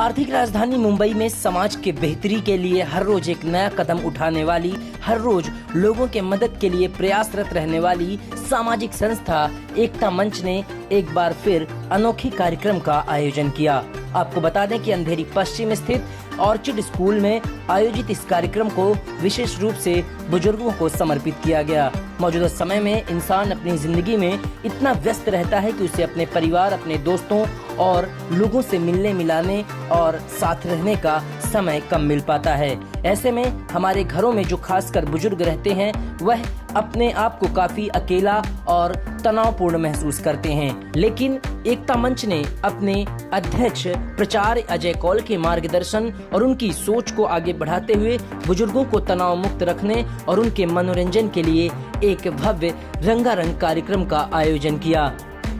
आर्थिक राजधानी मुंबई में समाज के बेहतरी के लिए हर रोज एक नया कदम उठाने वाली, हर रोज लोगों के मदद के लिए प्रयासरत रहने वाली सामाजिक संस्था एकता मंच ने एक बार फिर अनोखे कार्यक्रम का आयोजन किया। आपको बता दें कि अंधेरी पश्चिम स्थित ऑर्चिड स्कूल में आयोजित इस कार्यक्रम को विशेष रूप से बुजुर्गों को समर्पित किया गया। मौजूदा समय में इंसान अपनी जिंदगी में इतना व्यस्त रहता है कि उसे अपने परिवार, अपने दोस्तों और लोगों से मिलने मिलाने और साथ रहने का समय कम मिल पाता है। ऐसे में हमारे घरों में जो खासकर बुजुर्ग रहते हैं वह अपने आप को काफी अकेला और तनावपूर्ण महसूस करते हैं। लेकिन एकता मंच ने अपने अध्यक्ष प्राचार्य अजय कौल के मार्गदर्शन और उनकी सोच को आगे बढ़ाते हुए बुजुर्गों को तनाव मुक्त रखने और उनके मनोरंजन के लिए एक भव्य रंगारंग कार्यक्रम का आयोजन किया।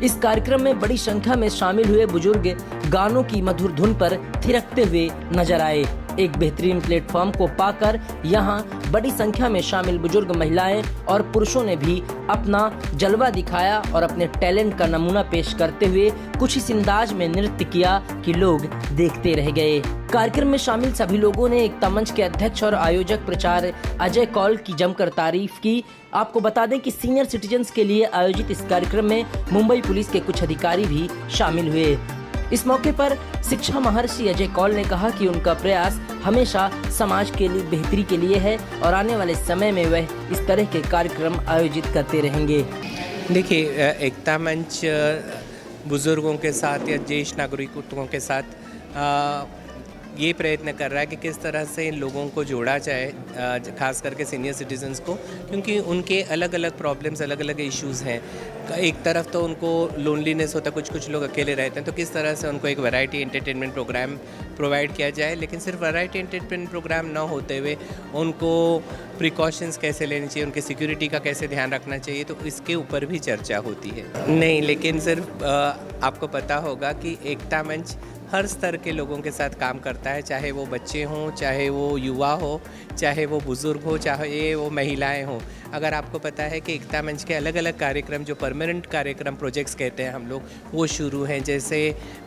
इस कार्यक्रम में बड़ी संख्या में शामिल हुए बुजुर्ग गानों की मधुर धुन पर थिरकते हुए नजर आए। एक बेहतरीन प्लेटफॉर्म को पाकर यहां बड़ी संख्या में शामिल बुजुर्ग महिलाएं और पुरुषों ने भी अपना जलवा दिखाया और अपने टैलेंट का नमूना पेश करते हुए कुछ इस अंदाज में नृत्य किया कि लोग देखते रह गए। कार्यक्रम में शामिल सभी लोगों ने एकता मंच के अध्यक्ष और आयोजक प्राचार्य अजय कौल की जमकर तारीफ की। आपको बता दें कि सीनियर सिटीजन्स के लिए आयोजित इस कार्यक्रम में मुंबई पुलिस के कुछ अधिकारी भी शामिल हुए। इस मौके पर शिक्षा महर्षि अजय कौल ने कहा कि उनका प्रयास हमेशा समाज के लिए बेहतरी के लिए है और आने वाले समय में वह इस तरह के कार्यक्रम आयोजित करते रहेंगे। देखिए, एकता मंच बुजुर्गों के साथ या ज्येष्ठ नागरिकों के साथ ये प्रयत्न कर रहा है कि किस तरह से इन लोगों को जोड़ा जाए, खास करके सीनियर सिटीजन्स को, क्योंकि उनके अलग अलग प्रॉब्लम्स, अलग अलग इश्यूज़ हैं। एक तरफ तो उनको लोनलीनेस होता है, कुछ लोग अकेले रहते हैं, तो किस तरह से उनको एक वैरायटी एंटरटेनमेंट प्रोग्राम प्रोवाइड किया जाए। लेकिन सिर्फ वैरायटी एंटरटेनमेंट प्रोग्राम ना होते हुए उनको प्रिकॉशंस कैसे लेनी चाहिए, उनके सिक्योरिटी का कैसे ध्यान रखना चाहिए, तो इसके ऊपर भी चर्चा होती है। नहीं, लेकिन सिर्फ आपको पता होगा कि एकता मंच हर स्तर के लोगों के साथ काम करता है, चाहे वो बच्चे हों, चाहे वो युवा हो, चाहे वो बुज़ुर्ग हो, चाहे वो महिलाएं हों। अगर आपको पता है कि एकता मंच के अलग अलग कार्यक्रम, जो परमानेंट कार्यक्रम प्रोजेक्ट्स कहते हैं हम लोग, वो शुरू हैं। जैसे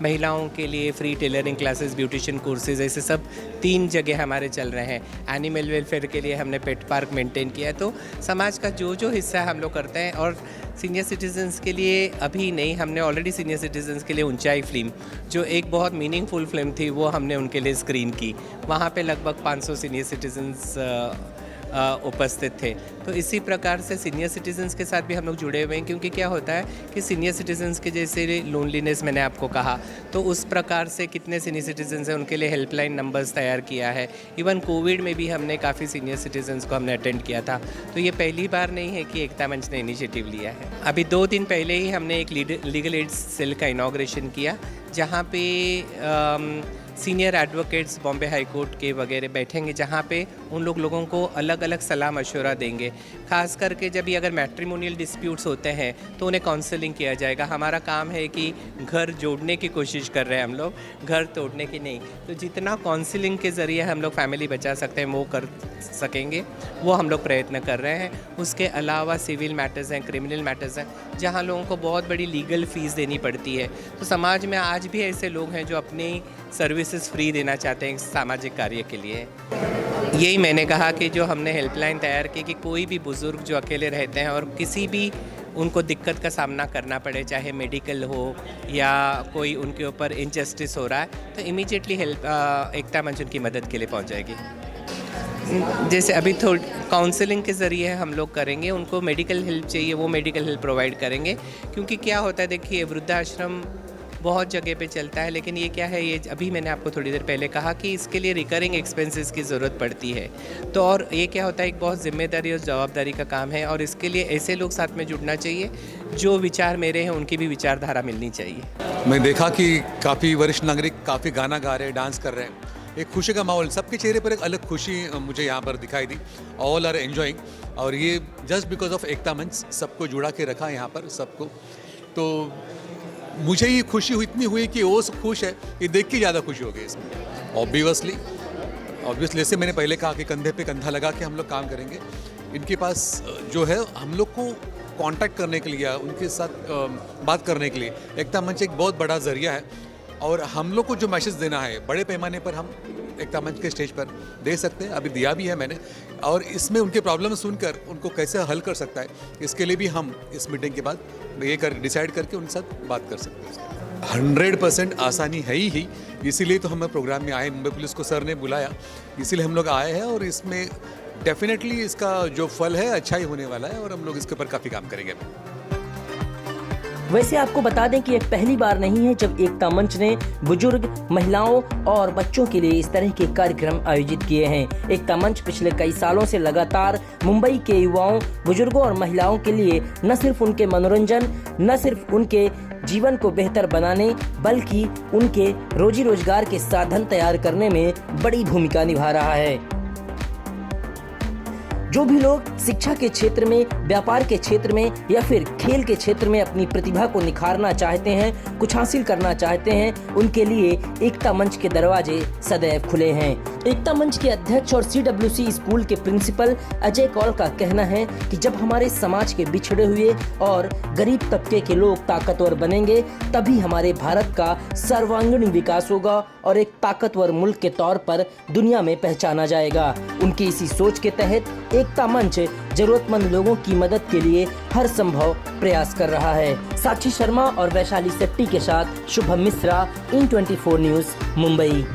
महिलाओं के लिए free tailoring classes, beautician courses, ऐसे सब 3 जगह हमारे चल रहे हैं। एनिमल वेलफेयर के लिए हमने पेट पार्क मेंटेन किया है। तो समाज का जो हिस्सा हम लोग करते हैं। और सीनियर सिटीजन्स के लिए अभी नहीं, हमने ऑलरेडी सीनियर सिटीजन्स के लिए ऊंचाई फिल्म, जो एक बहुत मीनिंगफुल फिल्म थी, वो हमने उनके लिए स्क्रीन की। वहाँ पे लगभग 500 सीनियर सिटीजन्स उपस्थित थे। तो इसी प्रकार से सीनियर सिटीजन्स के साथ भी हम लोग जुड़े हुए हैं, क्योंकि क्या होता है कि सीनियर सिटीजन्स के जैसे लोनलीनेस मैंने आपको कहा, तो उस प्रकार से कितने सीनियर सिटीजन्स हैं, उनके लिए हेल्पलाइन नंबर्स तैयार किया है। इवन कोविड में भी हमने काफ़ी सीनियर सिटीजन्स को हमने अटेंड किया था। तो ये पहली बार नहीं है कि एकता मंच ने इनिशिएटिव लिया है। अभी 2 दिन पहले ही हमने एक लीगल एड सेल का इनॉग्रेशन किया, जहाँ पे senior advocates Bombay high court के वगैरह बैठेंगे, जहाँ पे उन लोगों को अलग अलग सलाह मशवरा देंगे। खास करके जब भी अगर मैट्रिमोनियल डिस्प्यूट्स होते हैं तो उन्हें काउंसलिंग किया जाएगा। हमारा काम है कि घर जोड़ने की कोशिश कर रहे हैं हम लोग, घर तोड़ने की नहीं। तो जितना काउंसलिंग के ज़रिए हम लोग फैमिली बचा सकते हैं वो कर सकेंगे, वो हम लोग प्रयत्न कर रहे हैं। उसके अलावा सिविल मैटर्स हैं, क्रिमिनल मैटर्स हैं, जहाँ लोगों को बहुत बड़ी लीगल फ़ीस देनी पड़ती है। तो समाज में आज भी ऐसे लोग हैं जो अपनी सर्विसेज फ्री देना चाहते हैं सामाजिक कार्य के लिए। यही मैंने कहा कि जो हमने हेल्पलाइन तैयार की, कि कोई भी बुज़ुर्ग जो अकेले रहते हैं और किसी भी उनको दिक्कत का सामना करना पड़े, चाहे मेडिकल हो या कोई उनके ऊपर इनजस्टिस हो रहा है, तो इमीडिएटली एकता मंच उनकी मदद के लिए पहुंच जाएगी। जैसे अभी काउंसलिंग के ज़रिए हम लोग करेंगे, उनको मेडिकल हेल्प चाहिए वो मेडिकल हेल्प प्रोवाइड करेंगे। क्योंकि क्या होता है, देखिए, वृद्धाश्रम बहुत जगह पे चलता है, लेकिन ये क्या है, ये अभी मैंने आपको थोड़ी देर पहले कहा कि इसके लिए रिकरिंग एक्सपेंसेस की ज़रूरत पड़ती है। तो और ये क्या होता है, एक बहुत जिम्मेदारी और जवाबदारी का काम है, और इसके लिए ऐसे लोग साथ में जुड़ना चाहिए जो विचार मेरे हैं, उनकी भी विचारधारा मिलनी चाहिए। मैं देखा कि काफ़ी वरिष्ठ नागरिक काफ़ी गाना गा रहे हैं, डांस कर रहे हैं, एक खुशी का माहौल, सबके चेहरे पर एक अलग खुशी मुझे यहाँ पर दिखाई दी। ऑल आर एंजॉइंग, और ये जस्ट बिकॉज ऑफ एकता मंच सबको जुड़ा के रखा यहाँ पर सबको। तो मुझे ये खुशी इतनी हुई कि वो खुश है, ये देख के ज़्यादा खुशी हो गई इसमें। ऑब्वियसली जैसे मैंने पहले कहा कि कंधे पे कंधा लगा के हम लोग काम करेंगे। इनके पास जो है हम लोग को कांटेक्ट करने के लिए, उनके साथ बात करने के लिए एकता मंच एक बहुत बड़ा ज़रिया है। और हम लोग को जो मैसेज देना है बड़े पैमाने पर हम एकता मंच के स्टेज पर दे सकते हैं, अभी दिया भी है मैंने, और इसमें उनके प्रॉब्लम सुनकर उनको कैसे हल कर सकता है इसके लिए भी हम इस मीटिंग के बाद ये डिसाइड करके उनके साथ बात कर सकते हैं। 100% आसानी है ही, इसीलिए तो हम प्रोग्राम में आए, मुंबई पुलिस को सर ने बुलाया, इसीलिए हम लोग आए हैं और इसमें डेफिनेटली इसका जो फल है अच्छा ही होने वाला है और हम लोग इसके ऊपर काफ़ी काम करेंगे। वैसे आपको बता दें कि ये पहली बार नहीं है जब एकता मंच ने बुजुर्ग, महिलाओं और बच्चों के लिए इस तरह के कार्यक्रम आयोजित किए हैं। एकता मंच पिछले कई सालों से लगातार मुंबई के युवाओं, बुजुर्गों और महिलाओं के लिए न सिर्फ उनके मनोरंजन, न सिर्फ उनके जीवन को बेहतर बनाने, बल्कि उनके रोजी रोजगार के साधन तैयार करने में बड़ी भूमिका निभा रहा है। जो भी लोग शिक्षा के क्षेत्र में, व्यापार के क्षेत्र में या फिर खेल के क्षेत्र में अपनी प्रतिभा को निखारना चाहते हैं, कुछ हासिल करना चाहते हैं, उनके लिए एकता मंच के दरवाजे सदैव खुले हैं। एकता मंच के अध्यक्ष और CWC स्कूल के प्रिंसिपल अजय कौल का कहना है कि जब हमारे समाज के बिछड़े हुए और गरीब तबके के लोग ताकतवर बनेंगे, तभी हमारे भारत का सर्वांगीण विकास होगा और एक ताकतवर मुल्क के तौर पर दुनिया में पहचाना जाएगा। उनकी इसी सोच के तहत एकता मंच जरूरतमंद लोगों की मदद के लिए हर संभव प्रयास कर रहा है। साक्षी शर्मा और वैशाली सेट्टी के साथ शुभम मिश्रा, In24 न्यूज़, मुंबई।